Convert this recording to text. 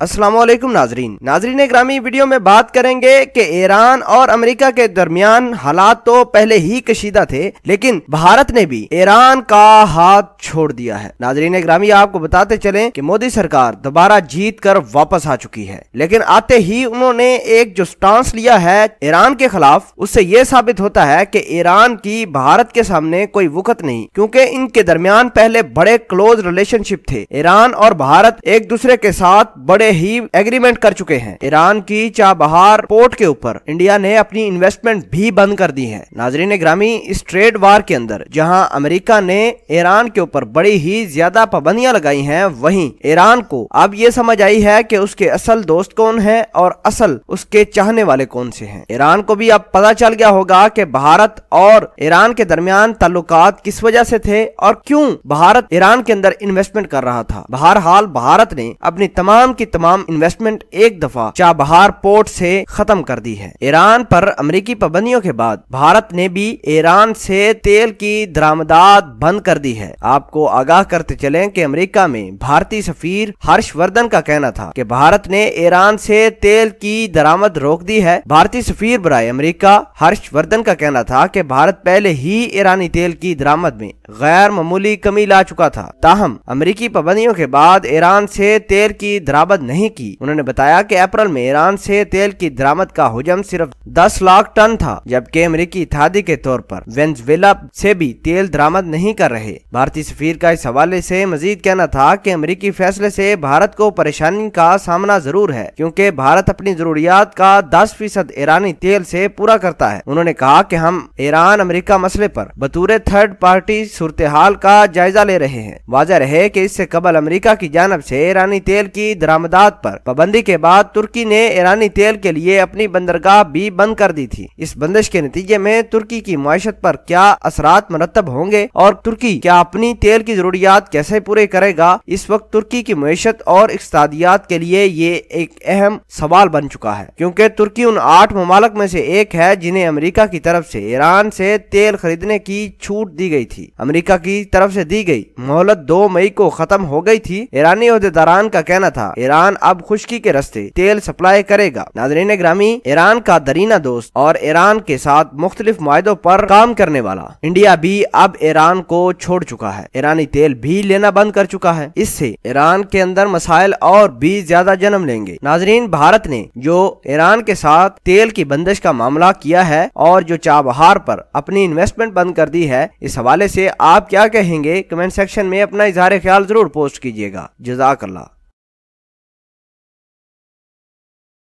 अस्सलाम वालेकुम नाजरीन ग्रामी, वीडियो में बात करेंगे कि ईरान और अमेरिका के दरमियान हालात तो पहले ही कशीदा थे, लेकिन भारत ने भी ईरान का हाथ छोड़ दिया है। नाजरीन ग्रामी, आपको बताते चलें कि मोदी सरकार दोबारा जीत कर वापस आ चुकी है, लेकिन आते ही उन्होंने एक जो स्टांस लिया है ईरान के खिलाफ, उससे यह साबित होता है कि ईरान की भारत के सामने कोई वक़्त नहीं, क्योंकि इनके दरमियान पहले बड़े क्लोज रिलेशनशिप थे। ईरान और भारत एक दूसरे के साथ बड़े ही एग्रीमेंट कर चुके हैं। ईरान की चाबहार पोर्ट के ऊपर इंडिया ने अपनी इन्वेस्टमेंट भी बंद कर दी है। नाजरीन ग्रामी, इस ट्रेड वार के अंदर जहां अमेरिका ने ईरान के ऊपर बड़ी ही ज्यादा पाबंदियां लगाई हैं, वहीं ईरान को अब ये समझ आई है कि उसके असल दोस्त कौन है और असल उसके चाहने वाले कौन से हैं। ईरान को भी अब पता चल गया होगा कि भारत और ईरान के दरमियान ताल्लुकात किस वजह से थे और क्यों भारत ईरान के अंदर इन्वेस्टमेंट कर रहा था। बहरहाल भारत ने अपनी तमाम की तमाम इन्वेस्टमेंट एक दफा चाबहार पोर्ट से खत्म कर दी है। ईरान पर अमेरिकी पाबंदियों के बाद भारत ने भी ईरान से तेल की दरामदात बंद कर दी है। आपको आगाह करते चलें कि अमेरिका में भारतीय सफीर हर्षवर्धन का कहना था कि भारत ने ईरान से तेल की दरामद रोक दी है। भारतीय सफीर बराए अमेरिका हर्षवर्धन का कहना था कि भारत पहले ही ईरानी तेल की दरामद में गैर मामूली कमी ला चुका था, ताहम अमेरिकी पाबंदियों के बाद ईरान से तेल की दरामद नहीं की। उन्होंने बताया कि अप्रैल में ईरान से तेल की दरामद का हुजम सिर्फ 10 लाख टन था, जबकि अमेरिकी इत्तेहादी के तौर पर वेनेजुएला से भी तेल दरामद नहीं कर रहे। भारतीय सफीर का इस हवाले से मजीद कहना था कि अमेरिकी फैसले से भारत को परेशानी का सामना जरूर है, क्योंकि भारत अपनी जरूरियात का 10% ईरानी तेल से पूरा करता है। उन्होंने कहा कि हम ईरान अमेरिका मसले पर बतौर थर्ड पार्टी सूरत हाल का जायजा ले रहे हैं। वाज़ेह रहे कि इससे कबल अमेरिका की जानब से ईरानी तेल की दरामदात पर पाबंदी के बाद तुर्की ने ईरानी तेल के लिए अपनी बंदरगाह भी बंद कर दी थी। इस बंदिश के नतीजे में तुर्की की माशत पर क्या असरात मुरतब होंगे और तुर्की क्या अपनी तेल की जरूरियात कैसे पूरे करेगा, इस वक्त तुर्की की माशत और इक्तिसादियात के लिए ये एक अहम सवाल बन चुका है, क्योंकि तुर्की उन 8 ममालिक में से एक है जिन्हें अमेरिका की तरफ से ईरान से तेल खरीदने की छूट दी गई थी। अमेरिका की तरफ से दी गई मोहलत 2 मई को खत्म हो गई थी। ईरानी ओहदेदारान का कहना था ईरान अब खुश्की के रास्ते तेल सप्लाई करेगा। नाज़रीन ग्रामी, ईरान का दरीना दोस्त और ईरान के साथ मुख्तलिफ मुआहदों पर काम करने वाला इंडिया भी अब ईरान को छोड़ चुका है। ईरानी तेल भी लेना बंद कर चुका है। इससे ईरान के अंदर मसाइल और भी ज्यादा जन्म लेंगे। नाज़रीन, भारत ने जो ईरान के साथ तेल की बंदिश का मामला किया है और जो चाबहार पर अपनी इन्वेस्टमेंट बंद कर दी है, इस हवाले से आप क्या कहेंगे? कमेंट सेक्शन में अपना इजहार ख्याल जरूर पोस्ट कीजिएगा। जज़ाकल्लाह।